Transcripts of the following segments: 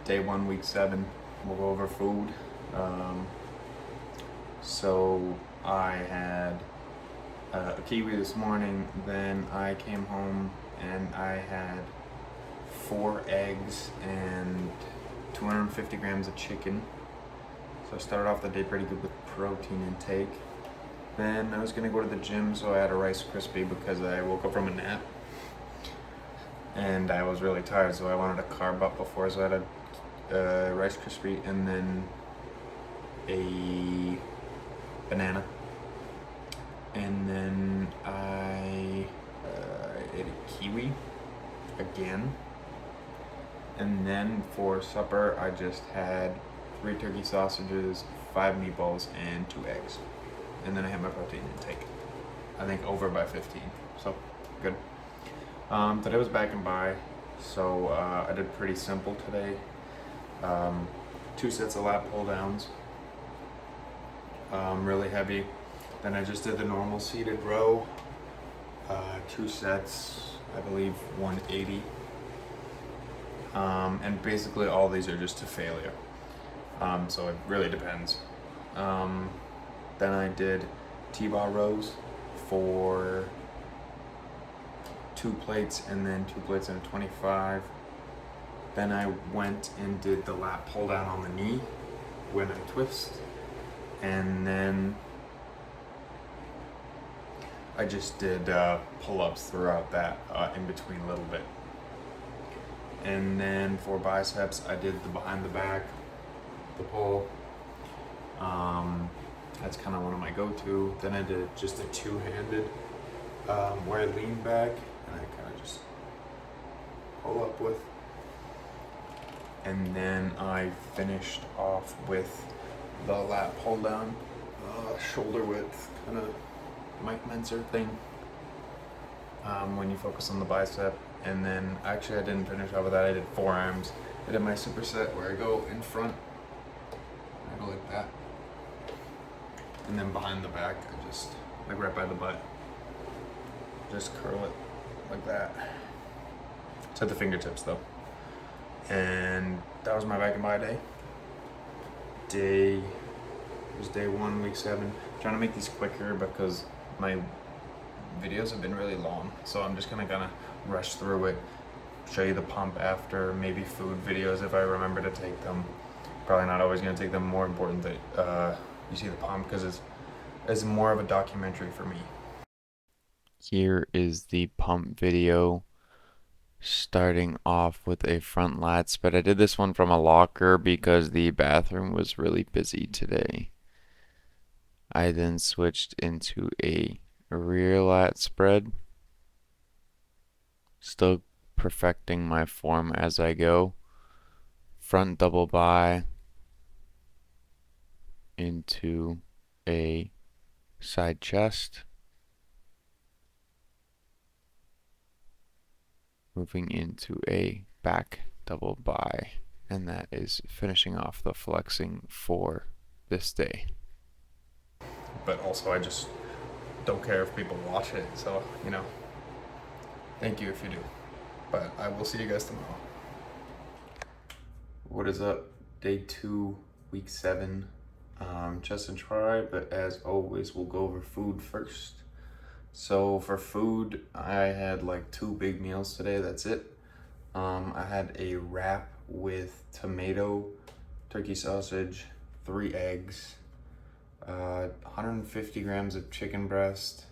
Day 1, week 7. We'll go over food. So I had a kiwi this morning, then I came home and I had 4 eggs and 250 grams of chicken. So I started off the day pretty good with protein intake. Then I was gonna go to the gym, so I had a Rice Krispie because I woke up from a nap and I was really tired, so I wanted to carb up before, so I had a Rice Krispie and then a banana, and then I ate a kiwi again, and then for supper I just had 3 turkey sausages, 5 meatballs, and 2 eggs, and then I had my protein intake. I think over by 15, so good. Today was back and by, so I did pretty simple today. 2 sets of lat pull downs, really heavy. Then I just did the normal seated row, 2 sets, I believe 180. And basically all these are just to failure. So it really depends. Then I did T-bar rows for 2 plates and then 2 plates and a 25. Then I went and did the lat pull down on the knee when I twist. And then I just did pull-ups throughout that in between a little bit. And then for biceps, I did the behind the back, the pull. That's kind of one of my go-to. Then I did just a 2-handed where I lean back and I kind of just pull up with. And then I finished off with the lat pull down, shoulder width, kind of Mike Menzer thing, when you focus on the bicep. And then actually I didn't finish off with that, I did forearms. I did my superset where I go in front, I go like that, and then behind the back, I just, like right by the butt, just curl it like that. It's at the fingertips though. And that was my back and by day. It was day 1, week 7. I'm trying to make these quicker because my videos have been really long, so I'm just gonna rush through it, show you the pump after, maybe food videos if I remember to take them. Probably not always gonna take them. More important that you see the pump because it's more of a documentary for me. Here is the pump video, starting off with a front lats, but I did this one from a locker because the bathroom was really busy today. I then switched into a rear lat spread, still perfecting my form as I go. Front double by into a side chest, moving into a back double by, and that is finishing off the flexing for this day. But also I just don't care if people watch it, so thank you if you do. But I will see you guys tomorrow. What is up? Day 2, week 7. Chest and try, but as always we'll go over food first. So for food, I had like 2 big meals today, that's it. I had a wrap with tomato, turkey sausage, 3 eggs, 150 grams of chicken breast,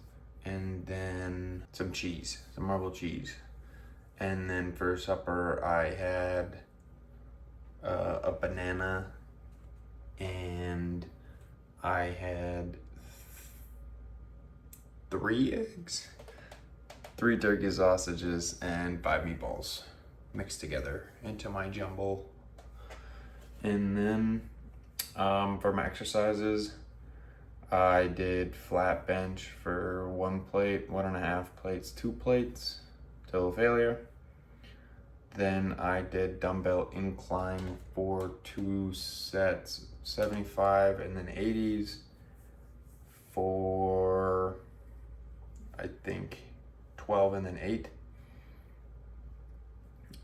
and then some cheese, some marble cheese. And then for supper, I had a banana, and I had 3 eggs, 3 turkey sausages, and 5 meatballs mixed together into my jumble. And then for my exercises, I did flat bench for 1 plate, 1.5 plates, 2 plates till failure. Then I did dumbbell incline for 2 sets, 75 and then 80s for I think 12 and then 8.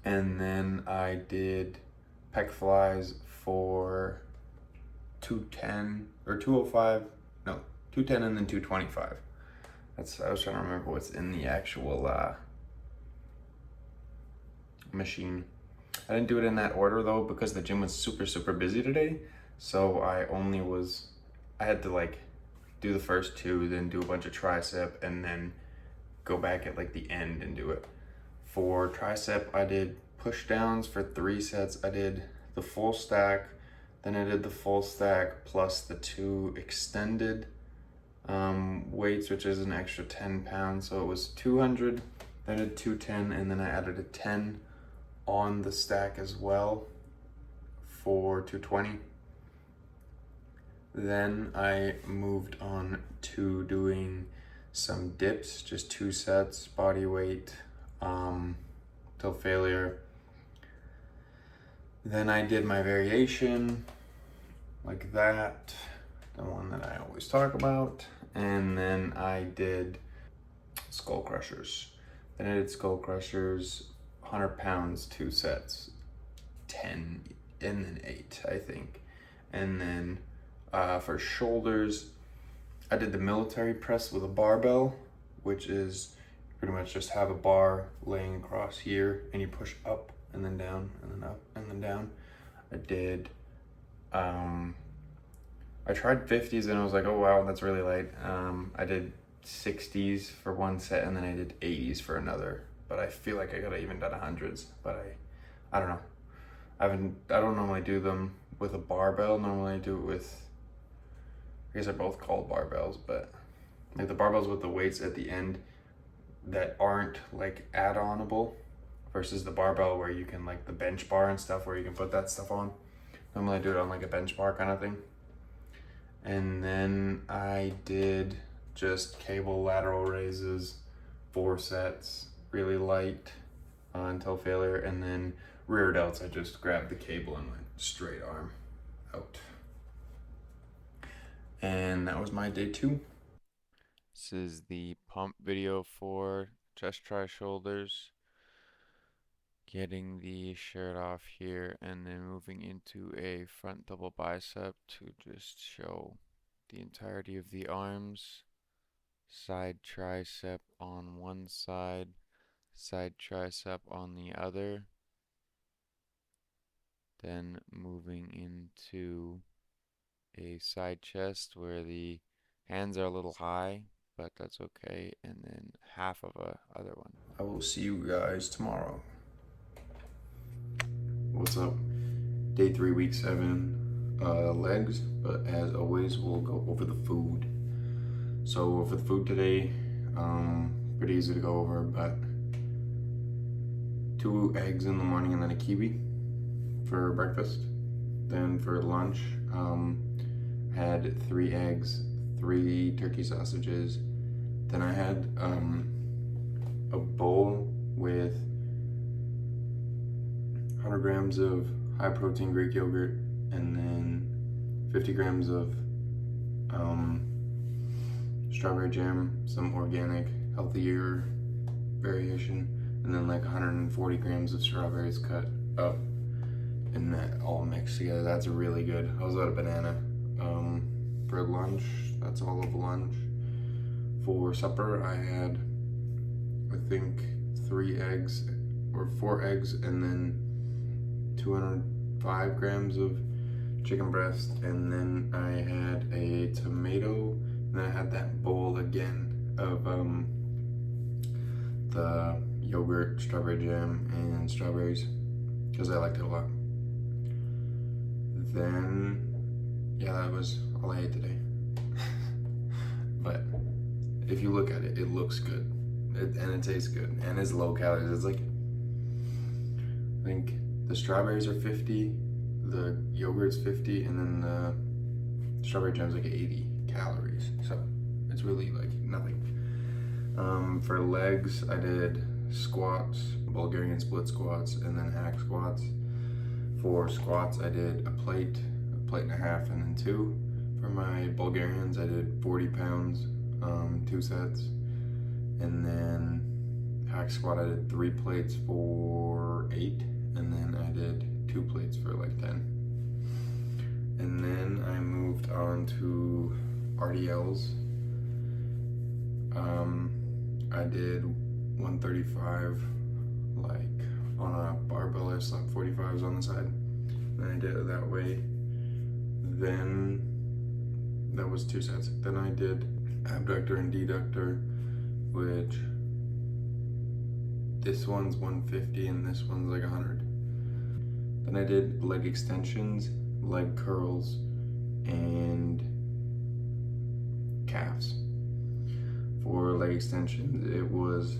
And then I did pec flies for 210 or 205, no, 210 and then 225. I was trying to remember what's in the actual machine. I didn't do it in that order though because the gym was super busy today. So I had to like do the first two, then do a bunch of tricep, and then go back at like the end and do it. For tricep, I did push downs for 3 sets. I did the full stack, then I did the full stack plus the 2 extended weights, which is an extra 10 pounds. So it was 200, then I did 210, and then I added a 10 on the stack as well for 220. Then I moved on to doing some dips, just 2 sets, body weight, till failure. Then I did my variation like that, the one that I always talk about. And then I did skull crushers. Then I did skull crushers, 100 pounds, 2 sets, 10 and then 8, I think. And then for shoulders, I did the military press with a barbell, which is pretty much just have a bar laying across here and you push up and then down and then up and then down. I did, I tried 50s and I was like, oh wow, that's really light. I did 60s for one set and then I did 80s for another, but I feel like I could have even done 100s, but I don't know. I don't normally do them with a barbell. Normally I do it with, I guess they're both called barbells, but like the barbells with the weights at the end that aren't like add-onable versus the barbell where you can like the bench bar and stuff where you can put that stuff on. Normally I do it on like a bench bar kind of thing. And then I did just cable lateral raises, 4 sets, really light until failure. And then rear delts, I just grabbed the cable and went straight arm out. And that was my day 2. This is the pump video for chest, try, shoulders. Getting the shirt off here and then moving into a front double bicep to just show the entirety of the arms. Side tricep on one side, side tricep on the other. Then moving into a side chest where the hands are a little high, but that's okay. And then half of a other one. I will see you guys tomorrow. What's up? Day 3, week 7, legs, but as always, we'll go over the food. So for the food today, pretty easy to go over, but 2 eggs in the morning and then a kiwi for breakfast. Then for lunch, had 3 eggs, 3 turkey sausages. Then I had a bowl with 100 grams of high protein Greek yogurt and then 50 grams of strawberry jam, some organic, healthier variation, and then like 140 grams of strawberries cut up and that all mixed together. That's really good. I was out of banana. For lunch, that's all of lunch. For supper, I had, I think, 3 eggs or 4 eggs and then 205 grams of chicken breast, and then I had a tomato, and then I had that bowl again of the yogurt, strawberry jam, and strawberries because I liked it a lot. Then, yeah, that was all I ate today. But if you look at it, it looks good, and it tastes good, and it's low calories. It's like, I think the strawberries are 50, the yogurt's 50, and then the strawberry jam's like 80 calories. So it's really like nothing. For legs, I did squats, Bulgarian split squats, and then hack squats. For squats, I did a plate and a half, and then 2. For my Bulgarians, I did 40 pounds, 2 sets. And then hack squat, I did 3 plates for 8. And then I did 2 plates for like 10. And then I moved on to RDLs. I did 135 like on a barbell. I slapped 45s on the side. Then I did it that way. Then that was 2 sets. Then I did abductor and deductor, which this one's 150 and this one's like 100. Then I did leg extensions, leg curls, and calves. For leg extensions, it was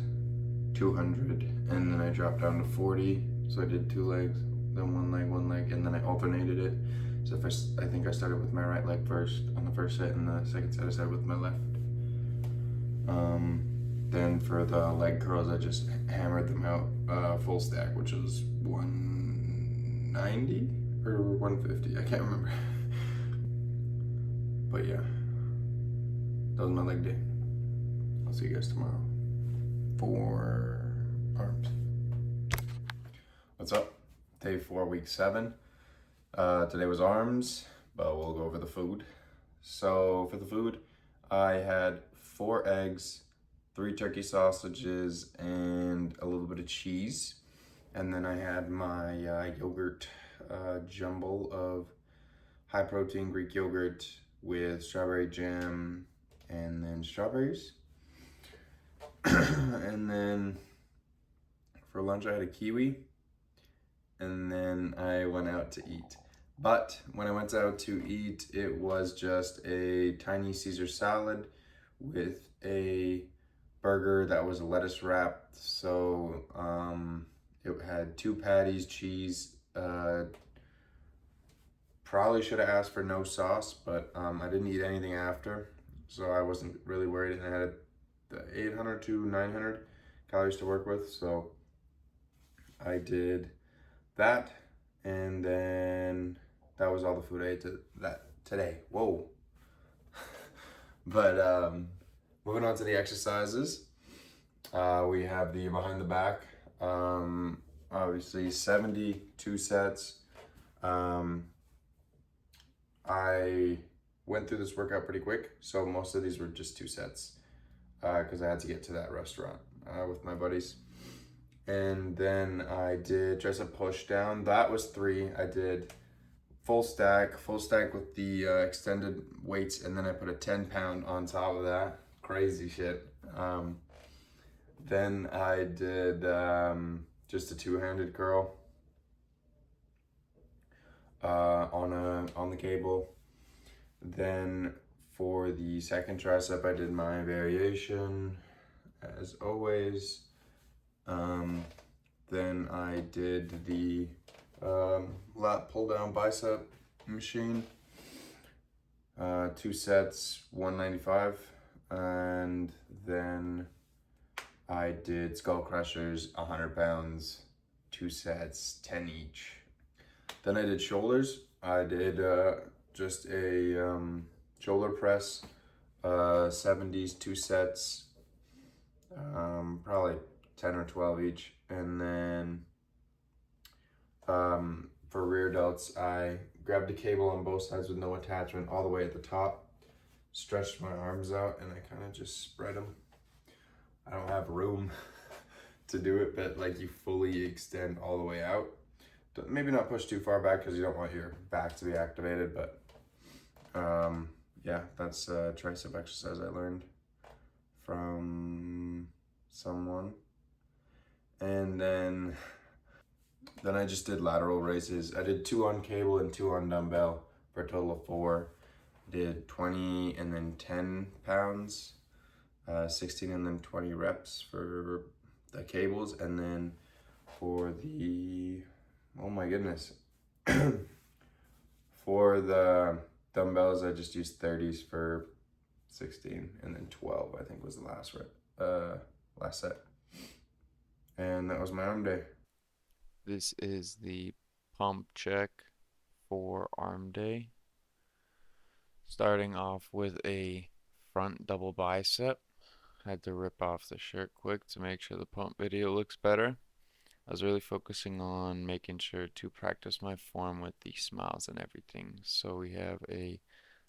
200, and then I dropped down to 40. So I did 2 legs, then one leg, and then I alternated it. So if I think I started with my right leg first on the first set, and the second set I started with my left. Then for the leg curls, I just hammered them out full stack, which was 190 or 150. I can't remember. But yeah, that was my leg day. I'll see you guys tomorrow for arms. What's up? Day 4, week 7. Today was arms, but we'll go over the food. So for the food, I had 4 eggs, 3 turkey sausages, and a little bit of cheese. And then I had my yogurt jumble of high protein Greek yogurt with strawberry jam and then strawberries. And then for lunch I had a kiwi, and then I went out to eat. But when I went out to eat, it was just a tiny Caesar salad with a burger that was lettuce wrapped. So it had 2 patties, cheese. Probably should have asked for no sauce, but I didn't eat anything after, so I wasn't really worried. And I had 800 to 900 calories to work with, so I did that, and then that was all the food I ate today. Whoa. But moving on to the exercises, we have the behind the back. Obviously 72 sets. I went through this workout pretty quick, so most of these were just 2 sets because I had to get to that restaurant with my buddies. And then I did tricep push down. That was 3. I did full stack with the extended weights, and then I put a 10-pound on top of that. Crazy shit. Then I did just a 2-handed curl on the cable. Then for the second tricep, I did my variation as always. Then I did the lat pull down bicep machine, 2 sets, 195, and then I did skull crushers, 100 pounds, 2 sets, 10 each. Then I did shoulders. I did just a shoulder press, 70s, 2 sets, probably 10 or 12 each. And then for rear delts, I grabbed a cable on both sides with no attachment all the way at the top, stretched my arms out, and I kind of just spread them. I don't have room to do it, but like you fully extend all the way out. Maybe not push too far back because you don't want your back to be activated, but yeah, that's a tricep exercise I learned from someone. And then I just did lateral raises. I did 2 on cable and 2 on dumbbell for a total of 4. Did 20 and then 10 pounds, 16 and then 20 reps for the cables. And then for the, oh my goodness, for the dumbbells, I just used 30s for 16, and then 12, I think was the last set. And that was my arm day. This is the pump check for arm day. Starting off with a front double bicep. Had to rip off the shirt quick to make sure the pump video looks better. I was really focusing on making sure to practice my form with the smiles and everything. So we have a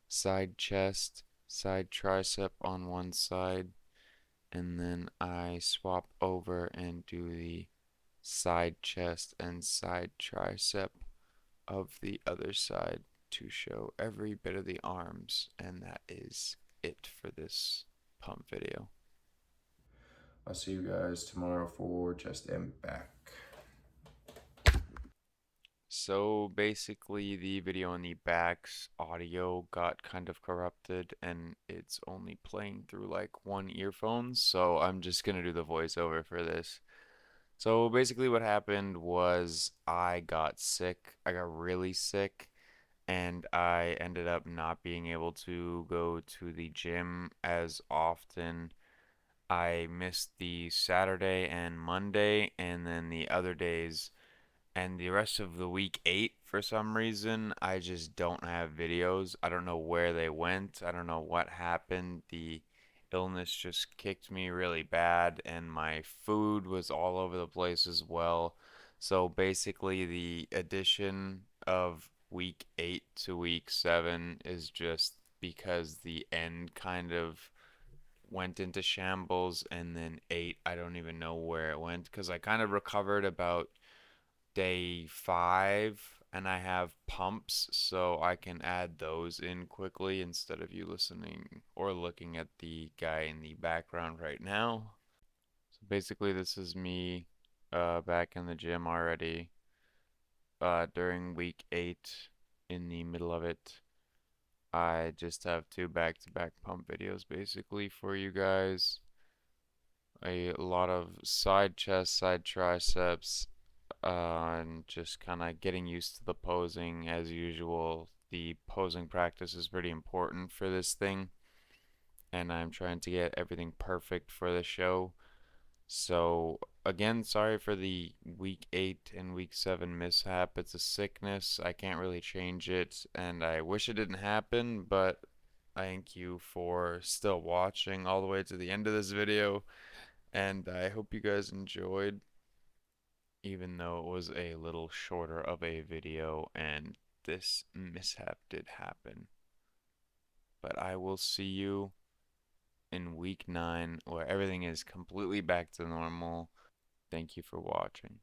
side chest, side tricep on one side, and then I swap over and do the side chest and side tricep of the other side to show every bit of the arms, and that is it for this pump video. I'll see you guys tomorrow for chest and back. So basically, the video in the back's audio got kind of corrupted and it's only playing through like one earphone, so I'm just gonna do the voiceover for this. So basically, what happened was I got sick. I got really sick, and I ended up not being able to go to the gym as often. I missed the Saturday and Monday, and then the other days and the rest of the week 8 for some reason I just don't have videos. I don't know where they went. I don't know what happened. The illness just kicked me really bad and my food was all over the place as well. So basically the addition of week 8 to week 7 is just because the end kind of went into shambles, and then 8 I don't even know where it went because I kind of recovered about day 5 and I have pumps, so I can add those in quickly instead of you listening or looking at the guy in the background right now. So basically, this is me back in the gym already during week 8 in the middle of it. I just have 2 back-to-back pump videos basically for you guys. A lot of side chest, side triceps, and just kind of getting used to the posing as usual. The posing practice is pretty important for this thing, and I'm trying to get everything perfect for the show. So, again, sorry for the week 8 and week 7 mishap. It's a sickness. I can't really change it, and I wish it didn't happen, but thank you for still watching all the way to the end of this video, and I hope you guys enjoyed, even though it was a little shorter of a video and this mishap did happen. But I will see you in week 9 where everything is completely back to normal. Thank you for watching.